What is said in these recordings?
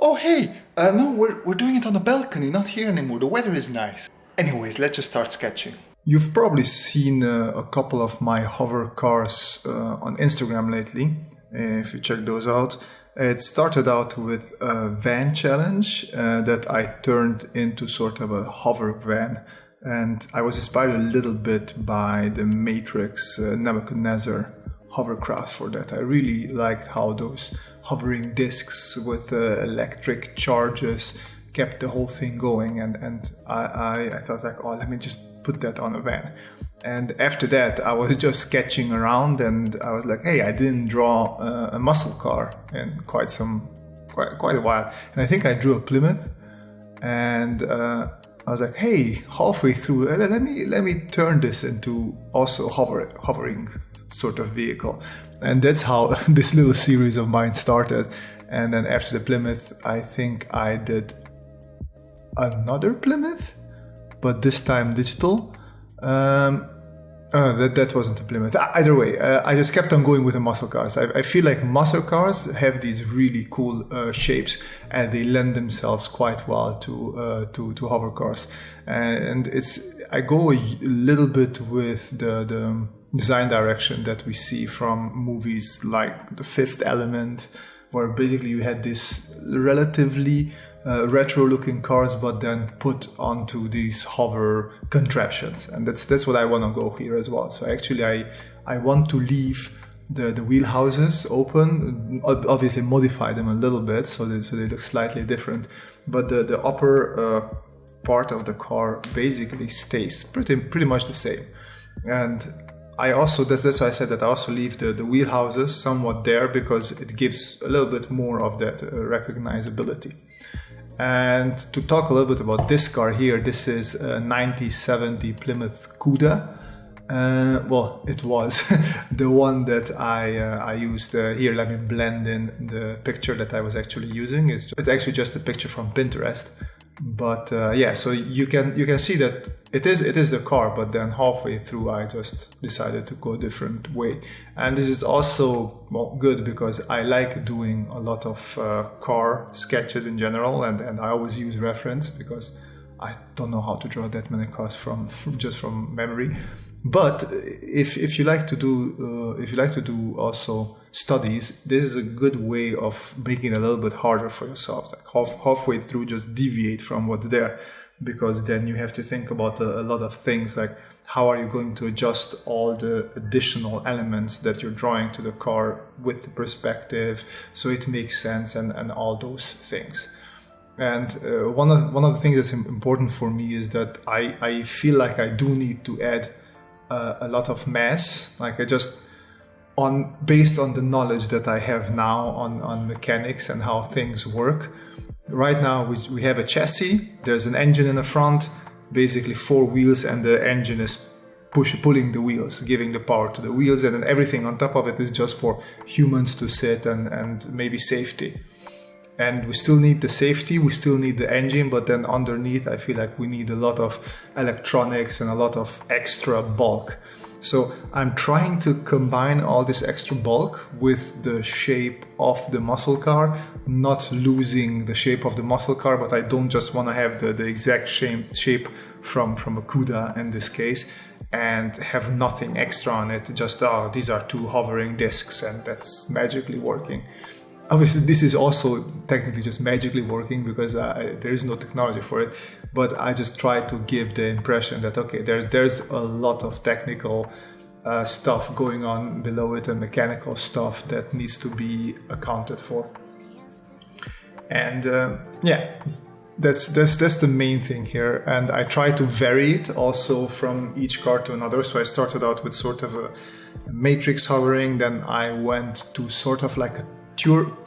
Oh hey, no, we're doing it on the balcony, not here anymore. The weather is nice. Anyways, let's just start sketching. You've probably seen a couple of my hover cars on Instagram lately, if you check those out. It started out with a van challenge that I turned into sort of a hover van. And I was inspired a little bit by the Matrix Nebuchadnezzar hovercraft for that. I really liked how those hovering discs with electric charges kept the whole thing going, and I thought like, oh, let me just put that on a van. And after that, I was just sketching around, and I was like, hey, I didn't draw a muscle car in quite a while, and I think I drew a Plymouth, and I was like, hey, halfway through, let me turn this into also hovering sort of vehicle. And that's how this little series of mine started. And then after the Plymouth, I think I did another Plymouth, but this time digital. That wasn't a Plymouth. Either way, I just kept on going with the muscle cars. I feel like muscle cars have these really cool shapes, and they lend themselves quite well to hover cars. And I go a little bit with the design direction that we see from movies like The Fifth Element, where basically you had this relatively retro-looking cars, but then put onto these hover contraptions, and that's what I want to go here as well. So actually, I want to leave the wheelhouses open, obviously modify them a little bit so they look slightly different, but the upper part of the car basically stays pretty much the same. And I also, that's why I said that I also leave the wheelhouses somewhat there, because it gives a little bit more of that recognizability. And to talk a little bit about this car here, this is a 1970 Plymouth Cuda. Well, it was the one that I used here. Let me blend in the picture that I was actually using. It's actually just a picture from Pinterest. But yeah, so you can see that it is the car, but then halfway through I just decided to go a different way. And this is also, well, good, because I like doing a lot of car sketches in general, and I always use reference because I don't know how to draw that many cars from memory. But if you like to do also studies, this is a good way of making it a little bit harder for yourself. Like halfway through, just deviate from what's there, because then you have to think about a lot of things, like how are you going to adjust all the additional elements that you're drawing to the car with the perspective, so it makes sense, and all those things. And one of the things that's important for me is that I feel like I do need to add a lot of mass, like based on the knowledge that I have now on mechanics and how things work. Right now we have a chassis, there's an engine in the front, basically 4 wheels, and the engine is pulling the wheels, giving the power to the wheels, and then everything on top of it is just for humans to sit and maybe safety. And we still need the safety, we still need the engine, but then underneath I feel like we need a lot of electronics and a lot of extra bulk. So I'm trying to combine all this extra bulk with the shape of the muscle car, not losing the shape of the muscle car, but I don't just want to have the exact shape from a Cuda in this case, and have nothing extra on it, just these are 2 hovering discs and that's magically working. Obviously, this is also technically just magically working because there is no technology for it, but I just try to give the impression that, okay, there's a lot of technical stuff going on below it, and mechanical stuff that needs to be accounted for. And yeah, that's the main thing here. And I try to vary it also from each car to another. So I started out with sort of a matrix hovering, then I went to sort of like a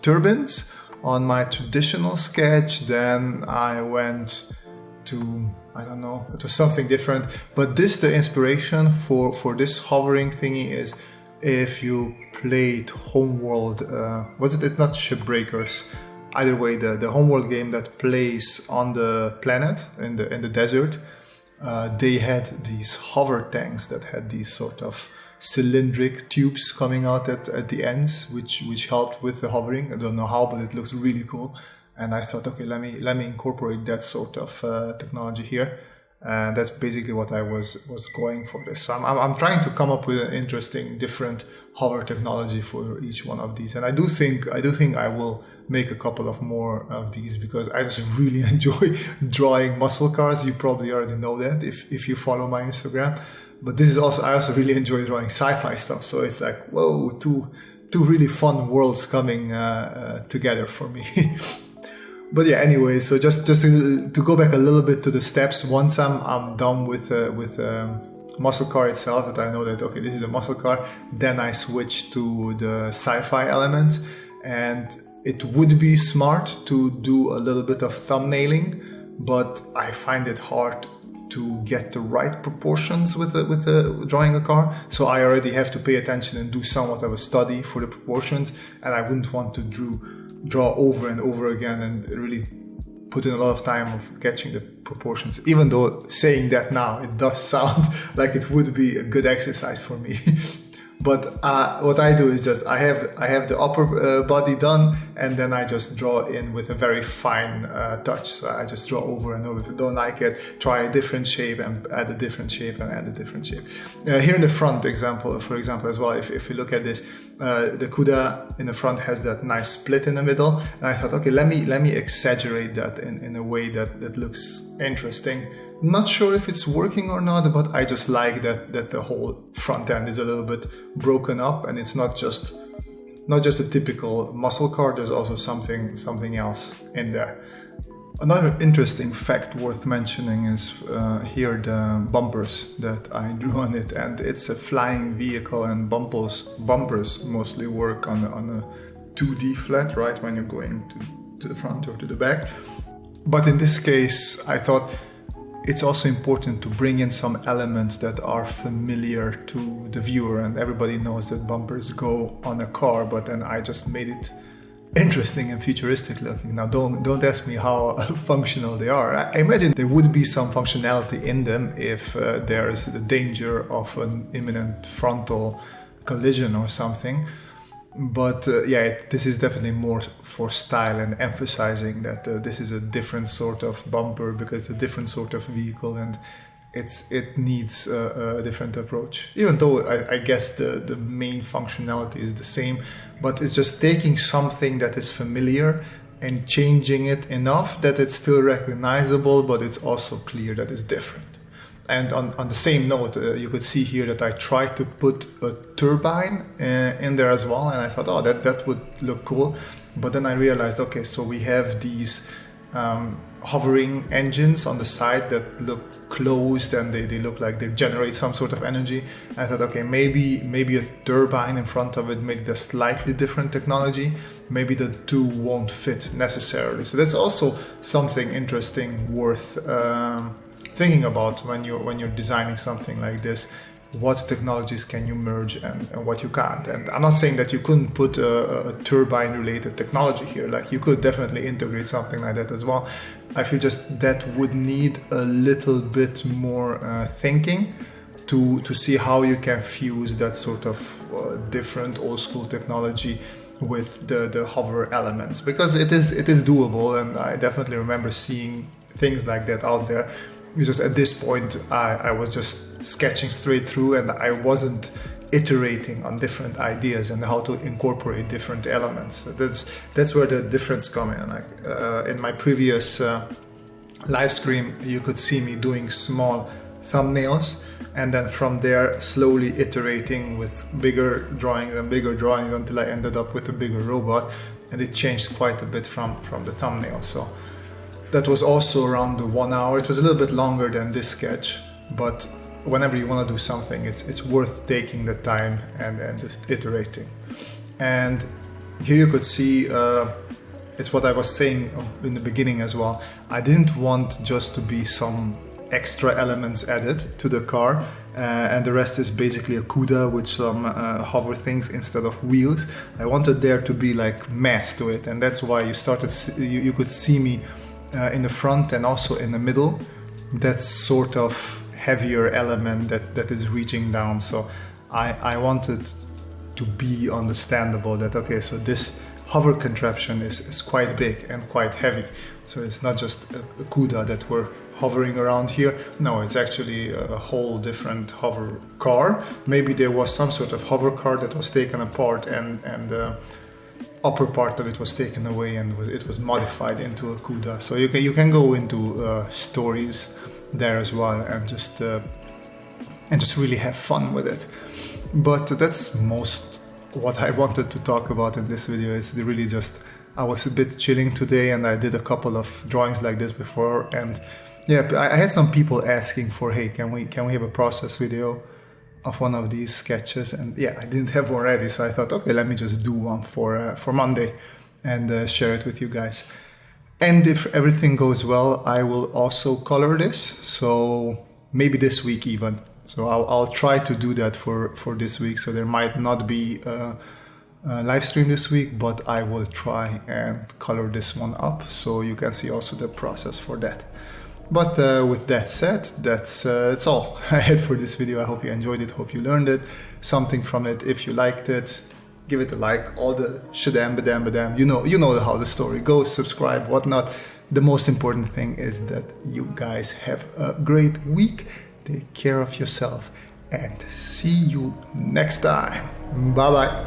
turbines on my traditional sketch, then I went to, I don't know, it was something different. But the inspiration for this hovering thingy is, if you played Homeworld, it's not Shipbreakers, either way, the Homeworld game that plays on the planet in the desert, they had these hover tanks that had these sort of cylindric tubes coming out at the ends, which helped with the hovering. I don't know how, but it looks really cool. And I thought, okay, let me incorporate that sort of technology here. And that's basically what I was going for this. So I'm trying to come up with an interesting, different hover technology for each one of these. And I do think I will make a couple of more of these, because I just really enjoy drawing muscle cars. You probably already know that if you follow my Instagram. But this is also, I also really enjoy drawing sci-fi stuff. So it's like, whoa, two really fun worlds coming together for me. But yeah, anyway, so just to go back a little bit to the steps. Once I'm done with muscle car itself, that I know that, okay, this is a muscle car, then I switch to the sci-fi elements. And it would be smart to do a little bit of thumbnailing, but I find it hard to get the right proportions with drawing a car. So I already have to pay attention and do somewhat of a study for the proportions, and I wouldn't want to draw over and over again and really put in a lot of time of catching the proportions, even though saying that now, it does sound like it would be a good exercise for me. But what I do is just I have the upper body done, and then I just draw in with a very fine touch. So I just draw over and over. If you don't like it, try a different shape and add a different shape and add a different shape. Here in the front example, for example, as well, if you look at this, the CUDA in the front has that nice split in the middle, and I thought, okay, let me exaggerate that in a way that looks interesting. Not sure if it's working or not, but I just like that the whole front end is a little bit broken up, and it's not just a typical muscle car. There's also something else in there. Another interesting fact worth mentioning is here the bumpers that I drew on it, and it's a flying vehicle, and bumpers mostly work on a 2D flat, right, when you're going to the front or to the back. But in this case, I thought it's also important to bring in some elements that are familiar to the viewer, and everybody knows that bumpers go on a car, but then I just made it interesting and futuristic looking. Now don't ask me how functional they are. I imagine there would be some functionality in them if there is the danger of an imminent frontal collision or something. But this is definitely more for style and emphasizing that this is a different sort of bumper because it's a different sort of vehicle, and it needs a different approach. Even though I guess the main functionality is the same, but it's just taking something that is familiar and changing it enough that it's still recognizable, but it's also clear that it's different. And on the same note, you could see here that I tried to put a turbine in there as well, and I thought, oh, that would look cool. But then I realized, okay, so we have these hovering engines on the side that look closed, and they look like they generate some sort of energy. I thought, okay, maybe a turbine in front of it, maybe a slightly different technology. Maybe the two won't fit necessarily. So that's also something interesting worth thinking about when you're designing something like this. What technologies can you merge and what you can't? And I'm not saying that you couldn't put a turbine related technology here. Like, you could definitely integrate something like that as well. I feel just that would need a little bit more thinking to see how you can fuse that sort of different old school technology with the hover elements, because it is doable, and I definitely remember seeing things like that out there. Just at this point, I was just sketching straight through, and I wasn't iterating on different ideas and how to incorporate different elements. That's where the difference comes in. Like in my previous live stream, you could see me doing small thumbnails, and then from there slowly iterating with bigger drawings until I ended up with a bigger robot, and it changed quite a bit from the thumbnail. So that was also around the 1 hour. It was a little bit longer than this sketch, but whenever you want to do something, it's worth taking the time and just iterating. And here you could see, it's what I was saying in the beginning as well. I didn't want just to be some extra elements added to the car, and the rest is basically a CUDA with some hover things instead of wheels. I wanted there to be like mass to it, and that's why you could see me in the front and also in the middle, that sort of heavier element that is reaching down. So I wanted to be understandable that, okay, so this hover contraption is quite big and quite heavy. So it's not just a CUDA that we're hovering around here. No, it's actually a whole different hover car. Maybe there was some sort of hover car that was taken apart and the upper part of it was taken away and it was modified into a CUDA. So you can go into stories there as well and just really have fun with it. But that's most what I wanted to talk about in this video. Is really just, I was a bit chilling today and I did a couple of drawings like this before, and yeah, I had some people asking for, hey, can we have a process video of one of these sketches? And yeah, I didn't have one ready, so I thought, okay, let me just do one for Monday and share it with you guys. And if everything goes well, I will also color this, so maybe this week even. So I'll try to do that for this week. So there might not be a live stream this week, but I will try and color this one up so you can see also the process for that. But with that said, that's all I had for this video. I hope you enjoyed it, hope you learned something from it. If you liked it, give it a like, all the shadam badam badam, you know how the story goes, subscribe, whatnot. The most important thing is that you guys have a great week. Take care of yourself and see you next time. Bye bye.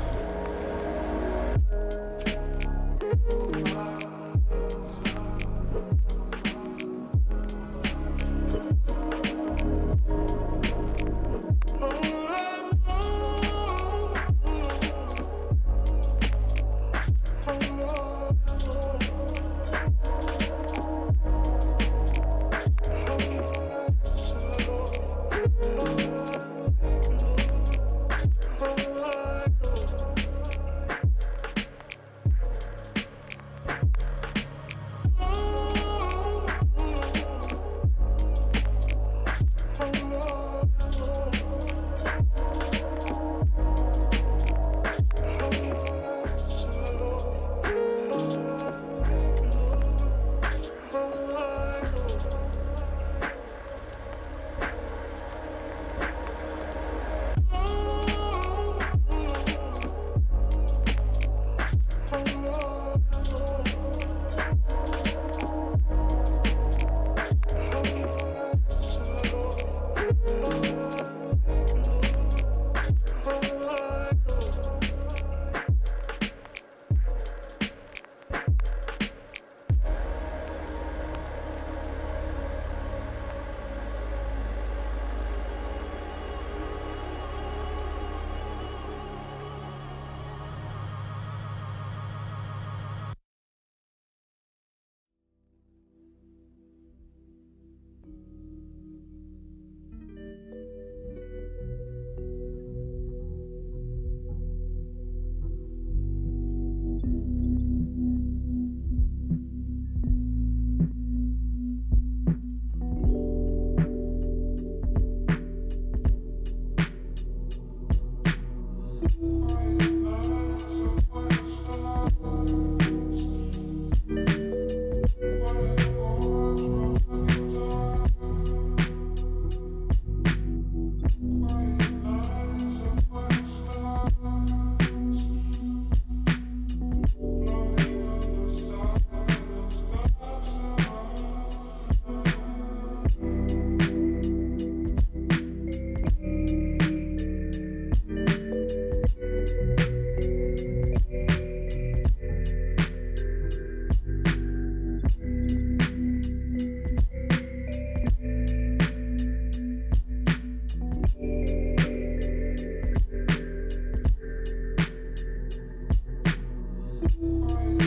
Bye.